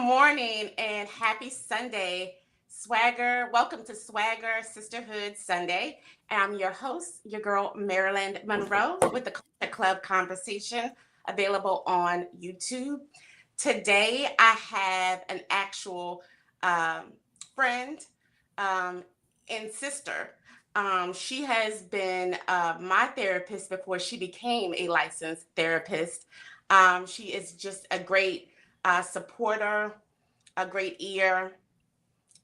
morning and happy Sunday, SwagHer. Welcome to SwagHer Sisterhood Sunday. I'm your host, your girl, Maryland Monroe, with the Culture Club Conversation available on YouTube. Today, I have an actual um, friend um, and sister. She has been my therapist before she became a licensed therapist. She is just a great supporter, a great ear,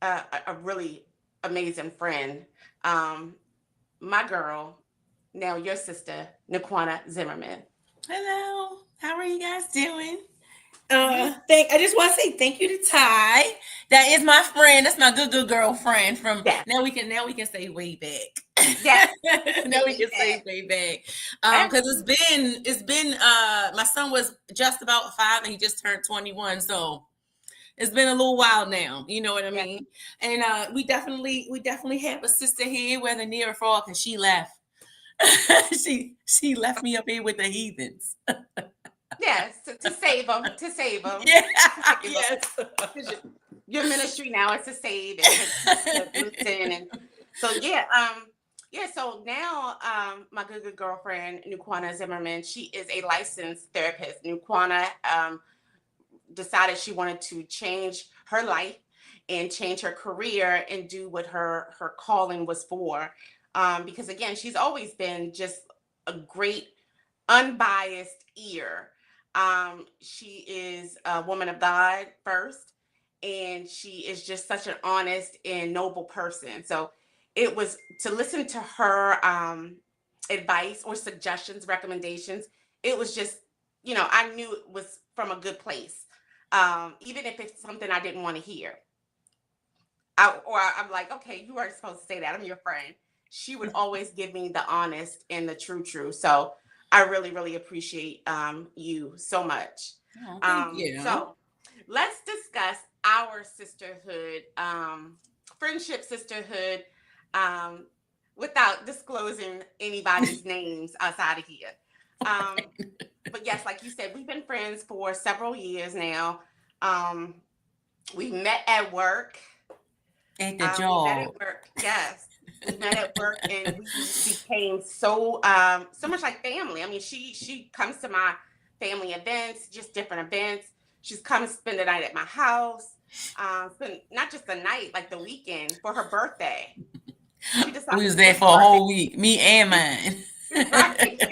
a really amazing friend. Um, my girl, now your sister, Naquana Zimmerman. Hello. How are you guys doing? Yeah, I just want to say thank you to Ty. That is my friend. That's my good girlfriend from yes, now we can say way back. yes. Now we Way can say back. way back. Because Absolutely. it's been my son was just about 5 and he just turned 21. So it's been a little while now. You know what I Yes, mean? And we definitely have a sister here, whether near or far, because she left. she left me up here with the heathens. yes. To save them, to save them, Yeah, to save them. yes. Because your ministry now is to save and to teach, to listen, and so yeah. Yeah. So now, my good girlfriend, Nuquana Zimmerman, she is a licensed therapist. Nuquana decided she wanted to change her life and change her career and do what her calling was for. Because again, she's always been just a great unbiased ear. She is a woman of God first, and she is just such an honest and noble person. So it was to listen to her advice or suggestions, recommendations. It was just, I knew it was from a good place. Even if it's something I didn't want to hear. I'm like, okay, you weren't supposed to say that. I'm your friend. She would always give me the honest and the true. So I really, really appreciate you so much. Oh, thank you. So let's discuss our sisterhood, friendship sisterhood, um, without disclosing anybody's names outside of here. Um, but yes, like you said, we've been friends for several years now. Um, we met at work. At the We met at job. work. Yes, we met at work, and we became so much like family. I mean, she comes to my family events, just different events. She's come spend the night at my house. Spend not just the night, like the weekend for her birthday. She We decided was to do there a for a birthday, whole week. Me and mine. right?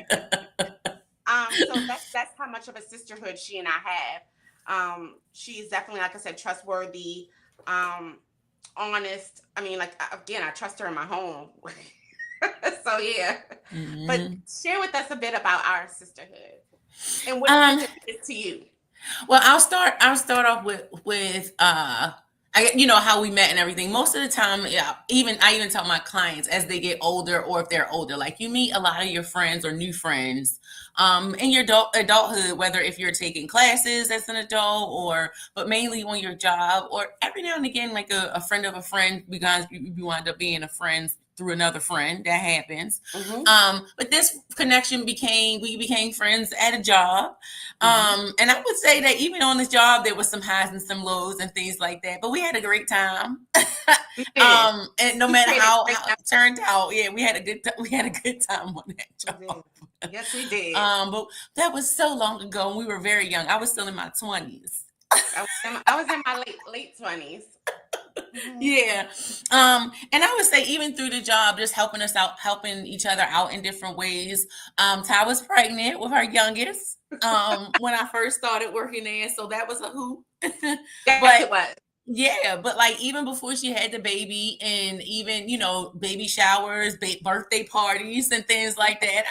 So that's how much of a sisterhood she and I have. She's definitely, like I said, trustworthy, um, honest. I mean, like again, I trust her in my home. So yeah. But Hmm. share with us a bit about our sisterhood and what Um, sisterhood is to you. well, I'll start off with you know how we met and everything. Most of the time, yeah, I even tell my clients as they get older or if they're older, like you meet a lot of your friends or new friends in your adulthood, whether if you're taking classes as an adult or but mainly on your job or every now and again like a friend of a friend because you wind up being a friend through another friend that happens. Mm-hmm. But this connection became we became friends at a job. Mm-hmm. And I would say that even on this job, there was some highs and some lows and things like that. But we had a great time. We did. And no We matter created how, great how it memories. turned out, yeah, we had a good time on that We did. job. Yes, we did. But that was so long ago, and we were very young. I was still in my 20s. I was in my late 20s. Mm-hmm. Yeah. And I would say even through the job, just helping us out, helping each other out in different ways. Ty was pregnant with her youngest when I first started working there, so that was a hoop. Yes, But it was. yeah, but like even before she had the baby, and even baby showers, birthday parties, and things like that.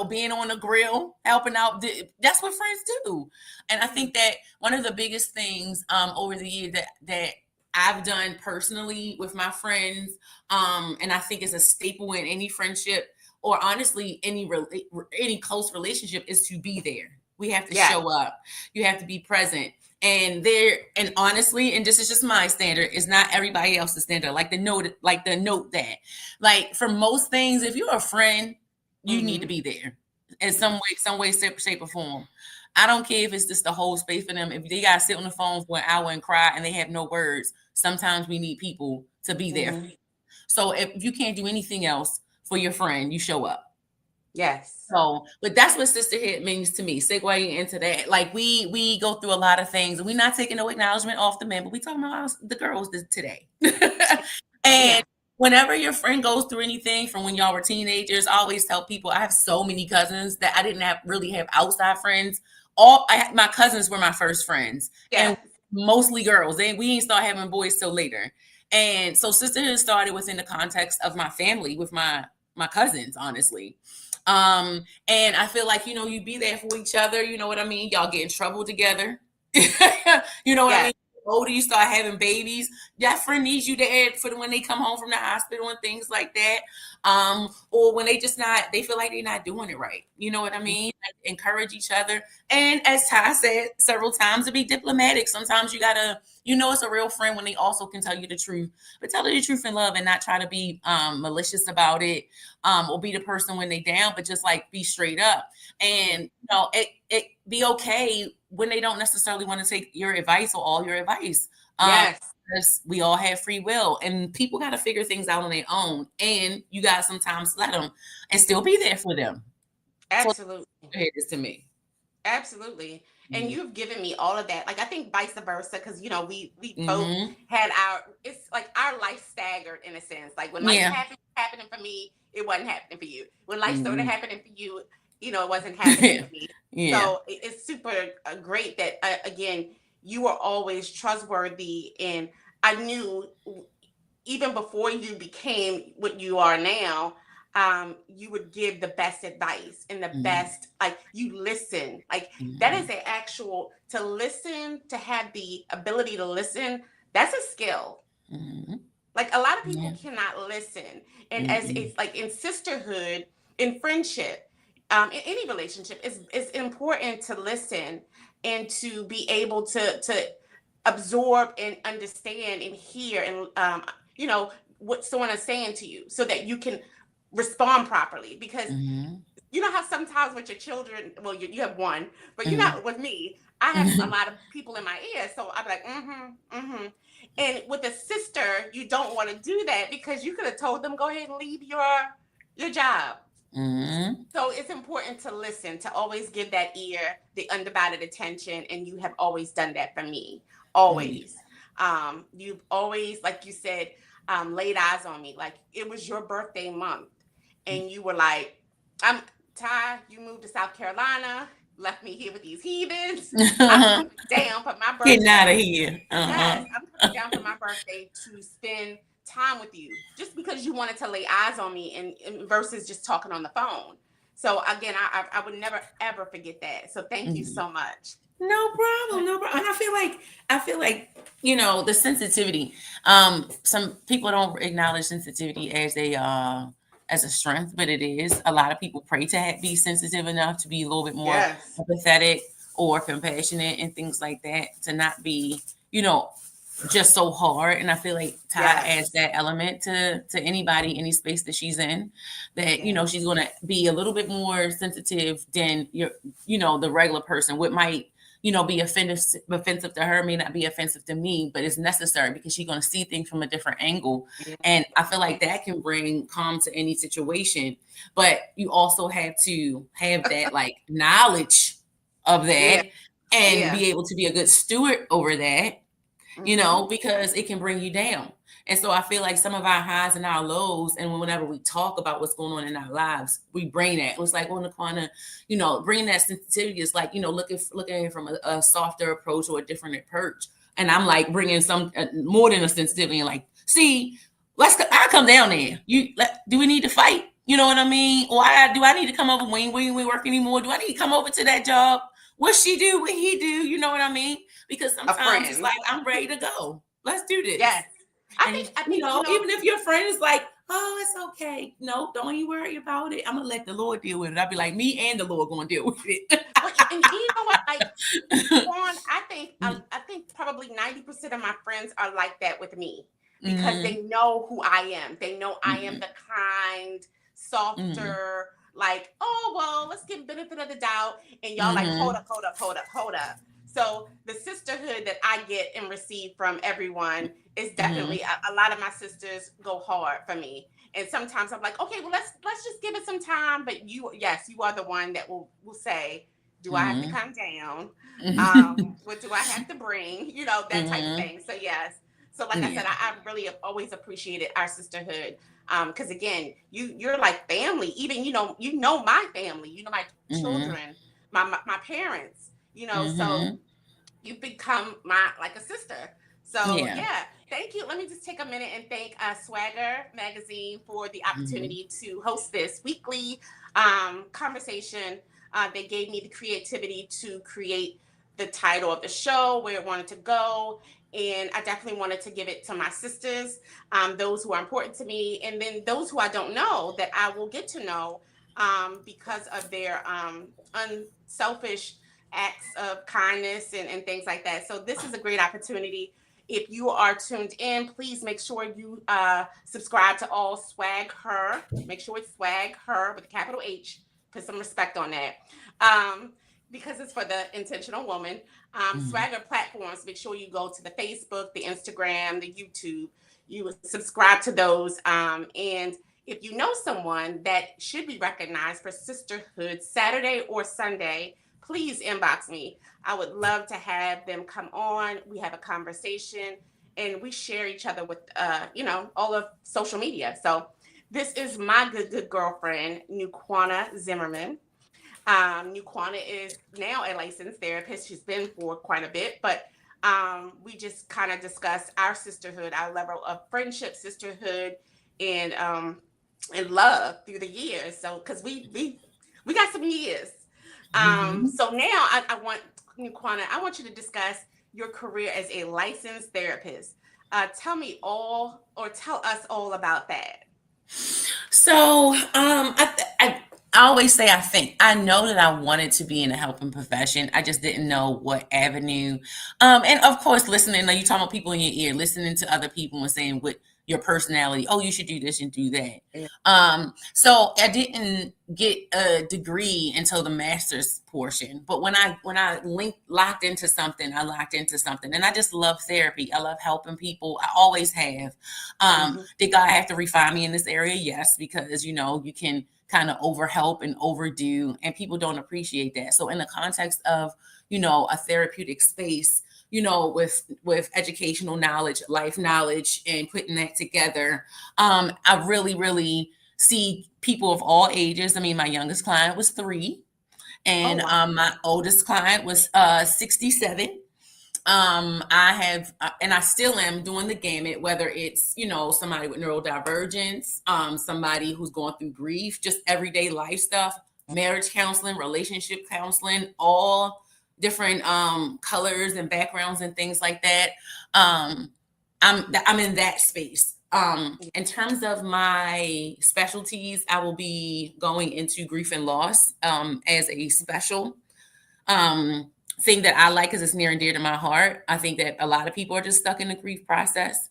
Being on the grill, helping out. That's what friends do. And I Mm-hmm. think that one of the biggest things over the years that I've done personally with my friends, and I think is a staple in any friendship or honestly any close relationship is to be there. We have to Yes. show up. You have to be present. And honestly, and this is just my standard, is not everybody else's standard. Like the note that, like for most things, if you're a friend, you need to Mm-hmm. be there. in some way, shape, or form. I don't care if it's just the whole space for them. If they gotta sit on the phone for an hour and cry and they have no words, sometimes we need people to be there. Mhm. So if you can't do anything else for your friend, you show up. Yes. So, but that's what sisterhood means to me. Segue into that. Like we go through a lot of things, and we're not taking no acknowledgement off the men, but we talking about the girls today. Yeah. And whenever your friend goes through anything from when y'all were teenagers, I always tell people I have so many cousins that I didn't have really have outside friends. My cousins were my first friends, and Yes. mostly girls. We ain't start having boys till later. And so sisterhood started within the context of my family with my cousins, honestly. And I feel like, you be there for each other. You know what I mean? Y'all get in trouble together. You know what I Yes. mean? The older you start having babies, that friend needs you there for when they come home from the hospital and things like that. Or when they feel like they're not doing it right. You know what I mean? Like, encourage each other. And as Ty said several times, to be diplomatic. Sometimes you gotta, it's a real friend when they also can tell you the truth, but tell her the truth in love and not try to be malicious about it, or be the person when they down, but just like be straight up. And it be okay when they don't necessarily want to take your advice or all your advice. Um, Yes. because we all have free will, and people got to figure things out on their own. And you got to sometimes let them and still be there for them. So Absolutely. it is to me. Absolutely. And Mm-hmm. you've given me all of that. Like I think vice versa, because we both Mm-hmm. had it's like our life staggered in a sense. Like when life Yeah. happening for me, it wasn't happening for you. When life started Mm-hmm. happening for you, it wasn't happening for me. Yeah. So it's super great that again you were always trustworthy, and I knew even before you became what you are now, you would give the best advice and the Mm-hmm. best, like you listen. Like that Mm-hmm. is an actual to listen, to have the ability to listen. That's a skill. Mm-hmm. Like a lot of people Yeah. cannot listen, and as Mm-mm. it's like in sisterhood, in friendship, in any relationship, it's important to listen and to be able to absorb and understand and hear and what someone is saying to you so that you can respond properly, because Mm-hmm. you know how sometimes with your children, well, you have one, but Mm-hmm. with me, I have a lot of people in my ear, so I'm like, and with a sister, you don't want to do that because you could have told them go ahead and leave your job. Mm-hmm. So it's important to listen, to always give that ear the undivided attention, and you have always done that for me, Yeah. always. You've always, like you said, laid eyes on me. Like it was your birthday month, and you were like, "I'm Ty. You moved to South Carolina, left me here with these heathens. I'm coming down for my Getting out of birthday. here. Yes, I'm coming down for my birthday to spend time with you, just because you wanted to lay eyes on me and versus just talking on the phone. So again, I would never ever forget that. So thank you Mhm. so much. No problem, no problem. And I feel like the sensitivity. Some people don't acknowledge sensitivity as a strength, but it is. A lot of people pray to be sensitive enough to be a little bit more Yes. empathetic or compassionate and things like that. To not be, you know, just so hard. And I feel like Ty adds Yes. that element to anybody, any space that she's in, that, Yes. she's gonna be a little bit more sensitive than the regular person. What might, be offensive to her may not be offensive to me, but it's necessary because she's gonna see things from a different angle. Yeah. And I feel like that can bring calm to any situation. But you also have to have that like knowledge of Yeah. that and Yeah. be able to be a good steward over that, Hmm. because it can bring you down. And so I feel like some of our highs and our lows, and whenever we talk about what's going on in our lives, we bring that. It's like, well, Naquana, bringing that sensitivity is like, looking at it from a softer approach or a different approach. And I'm like bringing some more than a sensitivity and like, see, I come down there. Do we need to fight? You know what I mean? Or do I need to come over when we ain't work anymore? Do I need to come over to that job? What she do? What he do? You know what I mean? Because A sometimes it's friend. like, I'm ready to go. Let's do Yes. this. I And think. I think. even if your friend is like, oh, it's okay. No, don't you worry about it. I'm gonna let the Lord deal with it. I'll be like, me and the Lord gonna deal with it. Well, and you know what? Like Juan, I think probably 90% of my friends are like that with me because Mm-hmm. they know who I am. They know I am Mm-hmm. the kind, Mm-hmm. softer, like, oh let's give benefit of the doubt. And y'all like, hold Mhm. up, hold up, hold up, hold up. So the sisterhood that I get and receive from everyone is definitely Mhm. a lot of my sisters go hard for me. And sometimes I'm like, okay, well let's just give it some time. But you, yes, you are the one that will say, do I have to Mhm. come down? Mhm. What do I have to bring? You know, that type of Mhm. thing. So yes. So like I said, Yeah. I really have always appreciated our sisterhood. Because again, you're like family. Even you know my family. You know my Mhm. children, my parents. You know, so Mhm. you've become my like a sister. So Yeah. yeah, thank you. Let me just take a minute and thank SwagHer magazine for the Mhm. opportunity to host this weekly conversation. They gave me the creativity to create the title of the show, where it wanted to go. And I definitely wanted to give it to my sisters, those who are important to me, and then those who I don't know that I will get to know because of their unselfish acts of kindness and things like that. So this is a great opportunity. If you are tuned in, please make sure you subscribe to all Swag Her. Make sure it's Swag Her with a capital H. Put some respect on that. Because it's for the intentional woman. Mhm. Swagger platforms, make sure you go to the Facebook, the Instagram, the YouTube. You would subscribe to those. And if you know someone that should be recognized for Sisterhood Saturday or Sunday, please inbox me. I would love to have them come on. We have a conversation and we share each other with, all of social media. So this is my good girlfriend, Nuquana Zimmerman. Nuquana is now a licensed therapist. She's been for quite a bit, but we just kind of discuss our sisterhood, our level of friendship, sisterhood, and and love through the years. So because we got some years. Mhm. So now I want Nuquana, I want you to discuss your career as a licensed therapist. Tell me all, or tell us all about that. So, I always say I think I know that I wanted to be in a helping profession. I just didn't know what avenue. And of course, listening. Like you talking about people in your ear, listening to other people and saying what your personality. Oh, you should do this and do that. So I didn't get a degree until the master's portion. But when I locked into something, I locked into something, and I just love therapy. I love helping people. I always have. Mm-hmm. Did God have to refine me in this area? Yes, because you can kind of overhelp and overdo, and people don't appreciate that. So in the context of a therapeutic space, with educational knowledge, life knowledge, and putting that together, I really see people of all ages. I mean, my youngest client was 3, Oh and wow. my oldest client was 67. I have, and I still am doing the gamut, whether it's, somebody with neurodivergence, somebody who's going through grief, just everyday life stuff, marriage counseling, relationship counseling, all different colors and backgrounds and things like that. Um, I'm in that space. In terms of my specialties, I will be going into grief and loss as a special um, thing that I like because it's near and dear to my heart. I think that a lot of people are just stuck in the grief process.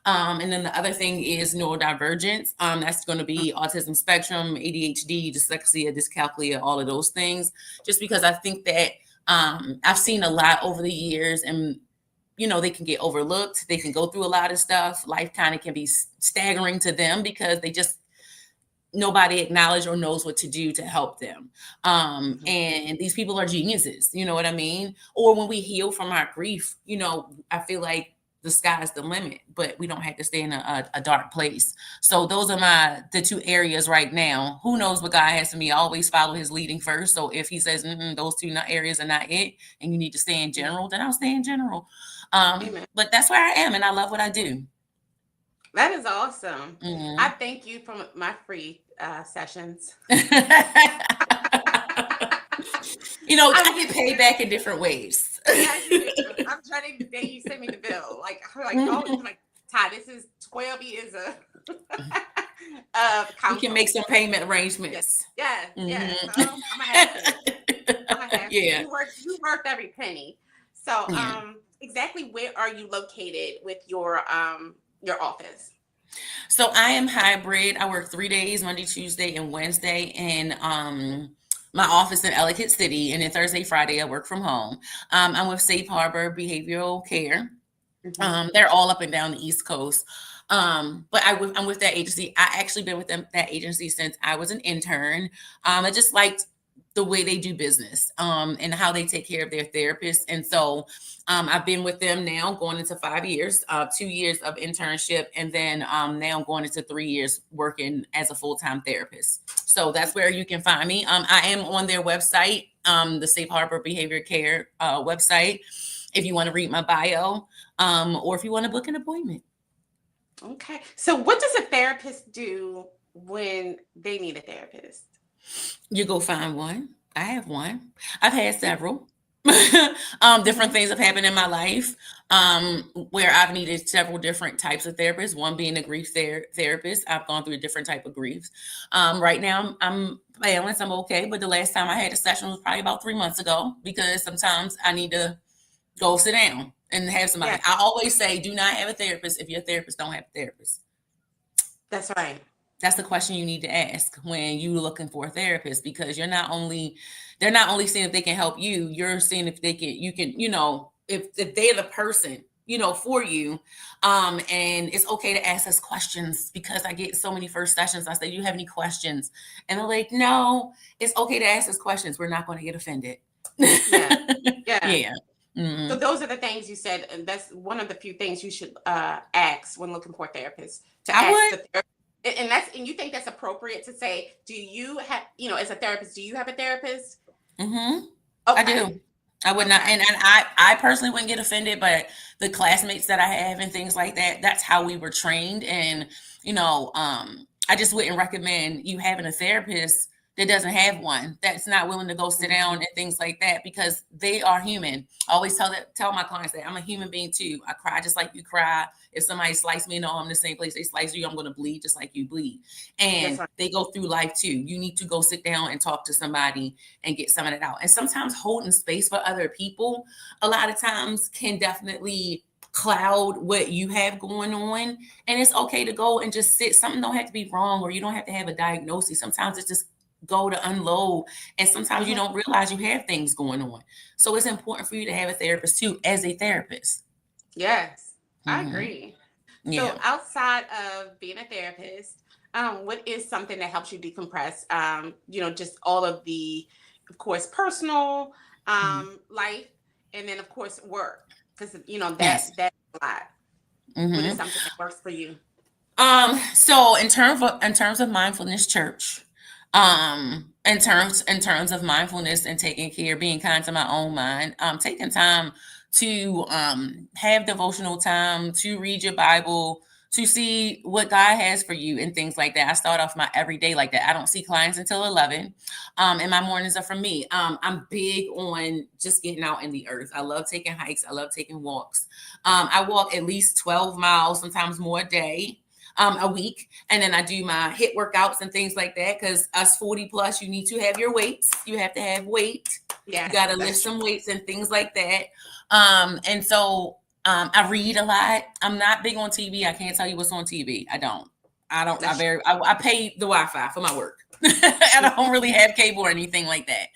And then the other thing is neurodivergence. That's going to be autism spectrum, ADHD, dyslexia, dyscalculia, all of those things. Just because I think that I've seen a lot over the years, and they can get overlooked. They can go through a lot of stuff. Life kind of can be staggering to them because they just nobody acknowledges or knows what to do to help them. Mm-hmm. And these people are geniuses, you know what I mean? Or when we heal from our grief, I feel like the sky's the limit, but we don't have to stay in a dark place. So those are the 2 areas right now. Who knows what God has for me? I always follow his leading first. So if he says those 2 areas are not it, and you need to stay in general, then I'll stay in general. Amen. But that's where I am, and I love what I do. That is awesome. I Mhm. thank you for my free sessions. I I'm get paid back in different ways. Yes, you do. I'm dreading the day you send me the bill. Like I'm like, oh, like Ty, this is 12 years of of We can make counsel. some payment Yes, arrangements. yes, yes. Mhm. I'm gonna have to. I'm gonna have to. Yeah, You worth every penny. So, yeah. exactly where are you located with your office? So I am hybrid. I work 3 days, Monday, Tuesday, and Wednesday, and my office in Ellicott City, and then Thursday, Friday, I work from home. I'm with Safe Harbor Behavioral Care. Mhm. They're all up and down the East Coast. But I'm with that agency. I actually been with that agency since I was an intern. I just liked the way they do business, and how they take care of their therapists. And so, I've been with them now going into 5 years, 2 years of internship, and then now I'm going into 3 years working as a full-time therapist. So that's where you can find me. I am on their website, the Safe Harbor Behavior Care website, if you want to read my bio, or if you want to book an appointment. Okay. So what does a therapist do when they need a therapist? You go find one. I have one. I've had several. Different Mhm. things have happened in my life, where I've needed several different types of therapists. One being a grief therapist. I've gone through a different type of grief. Right now, I'm balanced. I'm okay. But the last time I had a session was probably about 3 months ago, because sometimes I need to go sit down and have Yeah, somebody. I always say, do not have a therapist if your therapist don't have a therapist. that's right. That's the question you need to ask when you're looking for a therapist, because they're not only seeing if they can help you, you're seeing if you can, if they're the person, for you. And it's okay to ask us questions, because I get so many first sessions. I say, do you have any questions? And they're like, no, it's okay to ask us questions. We're not going to get offended. Yeah. Yeah. Yeah. So Mhm. those are the things you said, and that's one of the few things you should ask when looking for a therapist. To I ask would. the therapist, and you think that's appropriate to say, do you have, as a therapist, do you have a therapist? Mhm. I Okay. do. I would not, Okay. and I personally wouldn't get offended, but the classmates that I have and things like that, that's how we were trained. And, I just wouldn't recommend you having a therapist that doesn't have one, that's not willing to go sit down Mhm. and things like that, because they are human. I always tell my clients that I'm a human being too. I cry just like you cry. If somebody sliced me, no, I'm the same place they slice you, I'm going to bleed just like you bleed. That's And right. they go through life too. You need to go sit down and talk to somebody and get some of it out. And sometimes holding space for other people a lot of times can definitely cloud what you have going on. And it's okay to go and just sit. Something don't have to be wrong, or you don't have to have a diagnosis. Sometimes it's just go to unload. And sometimes you Mhm. don't realize you have things going on. So it's important for you to have a therapist too, as a therapist. Yes, I Hmm. agree. So Yeah. outside of being a therapist, what is something that helps you decompress? Just all of the, of course, personal life, and then of course work, because Yes. that's a lot. What is Hmm. something that works for you? So in terms of mindfulness church, in terms of mindfulness and taking care, being kind to my own mind, taking time to have devotional time, to read your Bible, to see what God has for you and things like that. I start off my everyday like that. I don't see clients until 11. And my mornings are for me. I'm big on just getting out in the earth. I love taking hikes. I love taking walks. I walk at least 12 miles, sometimes more a day, a week. And then I do my hit workouts and things like that. Because us 40 plus, you need to have your weights. You have to have weight. You got Yes, to lift that's true. some weights and things like that. And so I read a lot. I'm not big on TV. I can't tell you what's on TV. I don't, That's I pay the Wi-Fi for my work. I true. don't really have cable or anything like that.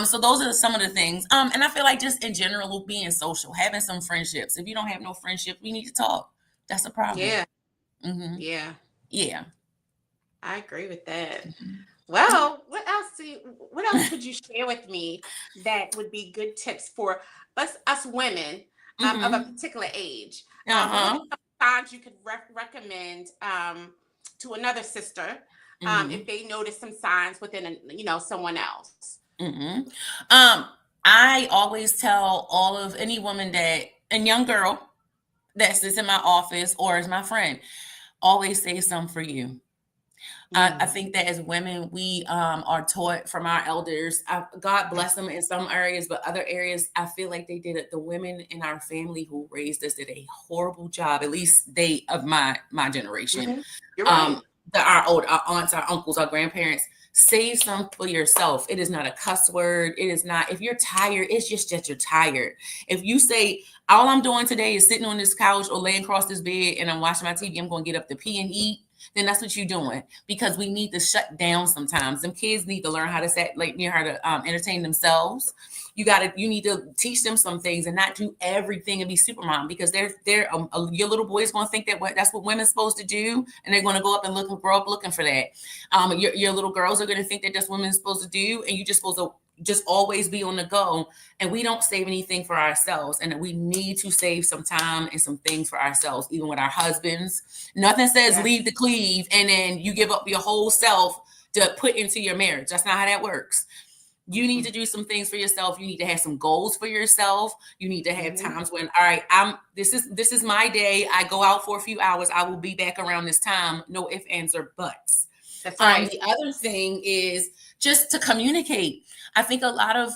So those are some of the things. And I feel like just in general, being social, having some friendships. If you don't have no friendship, we need to talk. That's a problem. Yeah, Hmm. yeah, Yeah. I agree with that. Mhm. Yeah. Well, what else could you share with me that would be good tips for us women of a Hmm. particular age? What are Uh-huh. some signs you could recommend to another sister if Hmm. they notice some signs within someone else? Hmm. Um, I always tell all of any woman that, and young girl that sits in my office or is my friend, always say something for you. I Mm. think that as women, we are taught from our elders. God bless them in some areas, but other areas, I feel like they did it. The women in our family who raised us did a horrible job. At least they of my generation. Hmm. You're Um, right. our aunts, our uncles, our grandparents. Save some for yourself. It is not a cuss word. It is not. If you're tired, it's just that you're tired. If you say all I'm doing today is sitting on this couch or laying across this bed and I'm watching my TV, I'm going to get up to pee and eat. then that's what you're doing. Because we need to shut down sometimes. Them kids need to learn how to how to entertain themselves. You need to teach them some things and not do everything and be super mom, because your little boy is going to think that's what women's supposed to do, and they're going to grow up looking for that. Your little girls are going to think that that's what women's supposed to do, and you just supposed to just always be on the go. And we don't save anything for ourselves, and we need to save some time and some things for ourselves, even with our husbands. Nothing says leave the cleave and then you give up your whole self to put into your marriage. That's not how that works. You need to do some things for yourself. You need to have some goals for yourself. You need to have times when, all right, this is my day. I go out for a few hours. I will be back around this time. No ifs, ands, or buts. That's right. The other thing is just to communicate. I think a lot of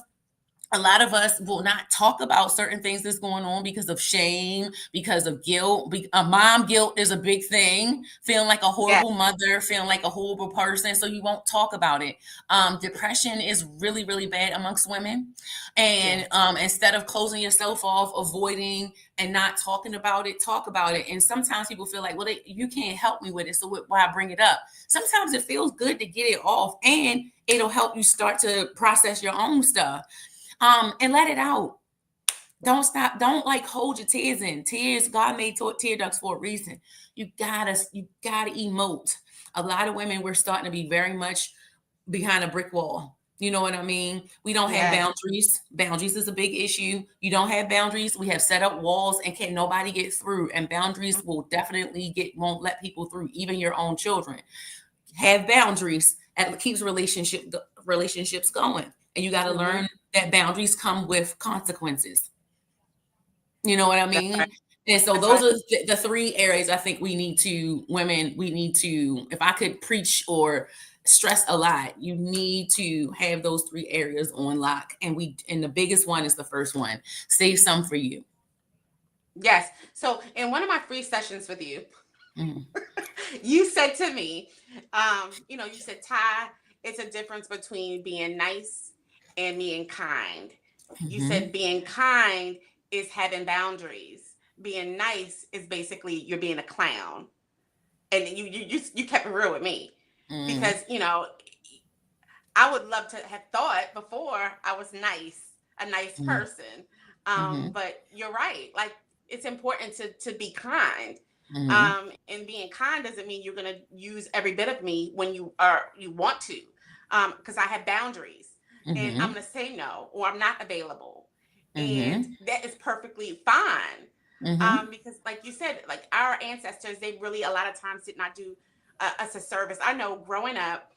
us will not talk about certain things that's going on because of shame, because of guilt. Mom guilt is a big thing. Feeling like a horrible mother, feeling like a horrible person. So you won't talk about it. Depression is really, really bad amongst women. And instead of closing yourself off, avoiding and not talking about it, talk about it. And sometimes people feel like, well, you can't help me with it, so why bring it up? Sometimes it feels good to get it off, and it'll help you start to process your own stuff. And let it out. Don't stop. Don't hold your tears in. Tears, God made tear ducts for a reason. You gotta emote. A lot of women, we're starting to be very much behind a brick wall. You know what I mean? We don't have boundaries. Boundaries is a big issue. You don't have boundaries. We have set up walls and can't nobody get through. And boundaries will definitely won't let people through, even your own children. Have boundaries. It keeps relationships going. And you got to learn that boundaries come with consequences. You know what I mean? Right. And so those are the three areas I think we need to, if I could preach or stress a lot, you need to have those three areas on lock. And the biggest one is the first one. Save some for you. Yes. So in one of my free sessions with you, you said to me, you said, Ty, it's a difference between being nice and being kind. You said being kind is having boundaries. Being nice is basically you're being a clown. And you kept it real with me because, I would love to have thought before I was a nice person. But you're right. It's important to be kind. And being kind doesn't mean you're going to use every bit of me when you want to, because I have boundaries. And I'm going to say no, or I'm not available. And that is perfectly fine. Because like you said, our ancestors, they really a lot of times did not do us a service. I know growing up,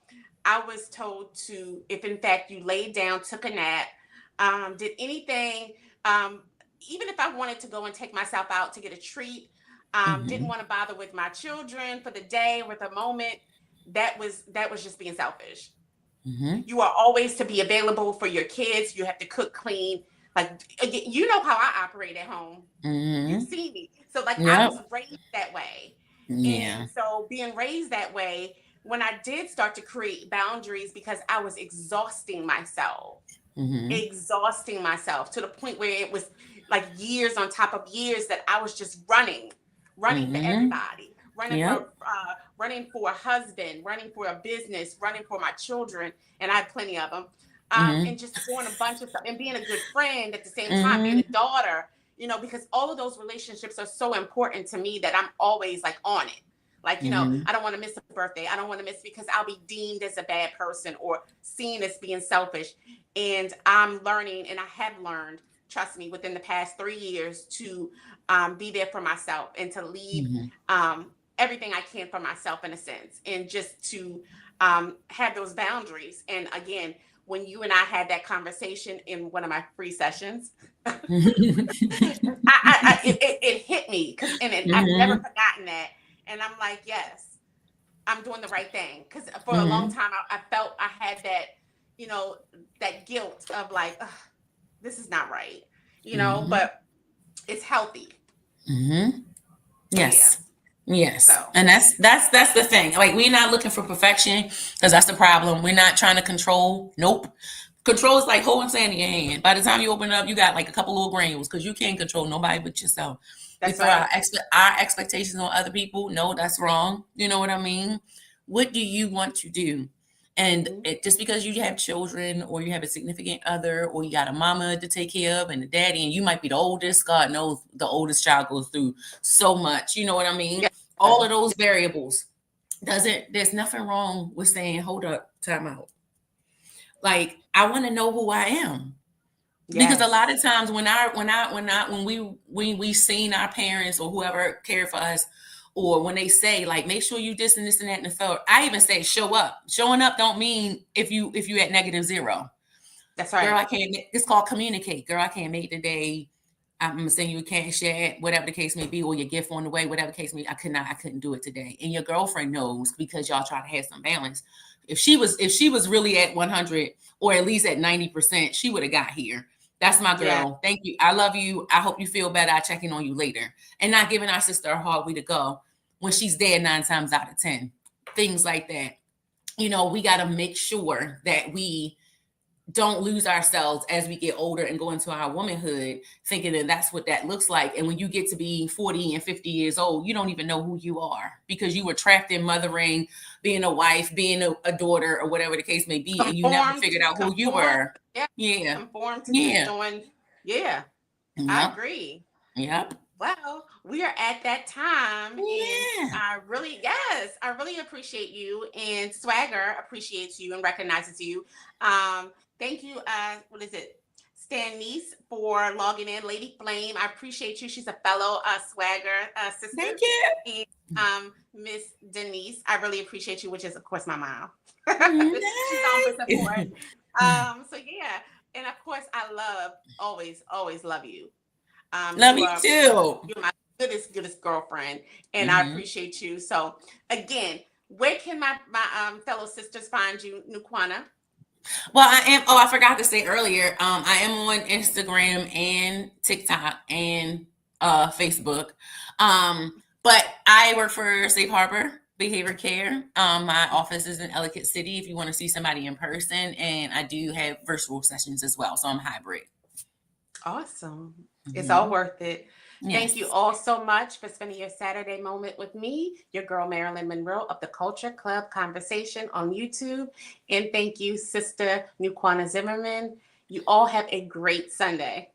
I was told to, if in fact you laid down, took a nap, did anything, even if I wanted to go and take myself out to get a treat, didn't want to bother with my children for the day, with a moment, that was just being selfish. You are always to be available for your kids. You have to cook, clean. You know how I operate at home. You see me. So I was raised that way. And so being raised that way, when I did start to create boundaries, because I was exhausting myself to the point where it was years on top of years that I was just running for everybody. Running for a husband, running for a business, running for my children, and I have plenty of them, and just doing a bunch of stuff and being a good friend at the same time, being a daughter, because all of those relationships are so important to me that I'm always on it. I don't want to miss a birthday. I don't want to miss because I'll be deemed as a bad person or seen as being selfish. And I'm learning, and I have learned, trust me, within the past 3 years to be there for myself and to leave everything I can for myself in a sense, and just to have those boundaries. And again, when you and I had that conversation in one of my free sessions, it hit me I've never forgotten that. And I'm like, yes, I'm doing the right thing. Because for a long time, I felt I had that, that guilt of this is not right, but it's healthy. Yes. Yes. So. And that's the thing. We're not looking for perfection, because that's the problem. We're not trying to control. Nope. Control is holding sand in your hand. By the time you open it up, you got a couple little granules, because you can't control nobody but yourself. We That's throw right. our expectations on other people. No, that's wrong. You know what I mean? What do you want to do? And Mhm. just because you have children or you have a significant other or you got a mama to take care of and a daddy and you might be the oldest, God knows the oldest child goes through so much. You know what I mean? Yeah. All of those variables there's nothing wrong with saying, hold up, time out. Like, I want to know who I am. Because a lot Yes. of times when we seen our parents or whoever cared for us, or when they say like make sure you this and this and that and the third, I even say show up. Showing up don't mean if you at -0. That's Girl, right. I can't it's called communicate. Girl, I can't make today. I'm gonna send you a cash app, whatever the case may be, or your gift on the way, whatever the case may be. I couldn't do it today. And your girlfriend knows because y'all try to have some balance. If she was really at 100 or at least at 90%, she would have got here. That's my Yeah. girl. Thank you. I love you. I hope you feel better. I'll check in on you later. And not giving our sister a hard way to go when she's there 9 times out of 10. Things like that. We got to make sure that we don't lose ourselves as we get older and go into our womanhood thinking that that's what that looks like. And when you get to be 40 and 50 years old, you don't even know who you are because you were trapped in mothering, being a wife, being a daughter, or whatever the case may be, and you never figured out who you Conform. were. Yeah. Yeah. Conform to keep Yeah. doing. Yeah. I Yep. agree. Yep. Well, we are at that time, and Yeah. I really appreciate you, and Swagger appreciates you and recognizes you. Thank you. What is it, Stanice, for logging in. Lady Flame, I appreciate you. She's a fellow Swagger sister, Thank you. and Miss Denise, I really appreciate you, which is of course my mom. She's on for support. Nice. So yeah, and of course I always love you. Love You you are too. you're my goodest girlfriend, and I Hmm. appreciate you. So again, where can my fellow sisters find you, Nuquana? Well, I am. Oh, I forgot to say earlier. I am on Instagram and TikTok and Facebook. But I work for Safe Harbor Behavior Care. My office is in Ellicott City. If you want to see somebody in person, and I do have virtual sessions as well. So I'm hybrid. Awesome. It's all Hmm. worth it. Thank you Yes. all so much for spending your Saturday moment with me, your girl Marilyn Monroe of the Culture Club Conversation on YouTube. And thank you, Sister Nuquana Zimmerman. You all have a great Sunday.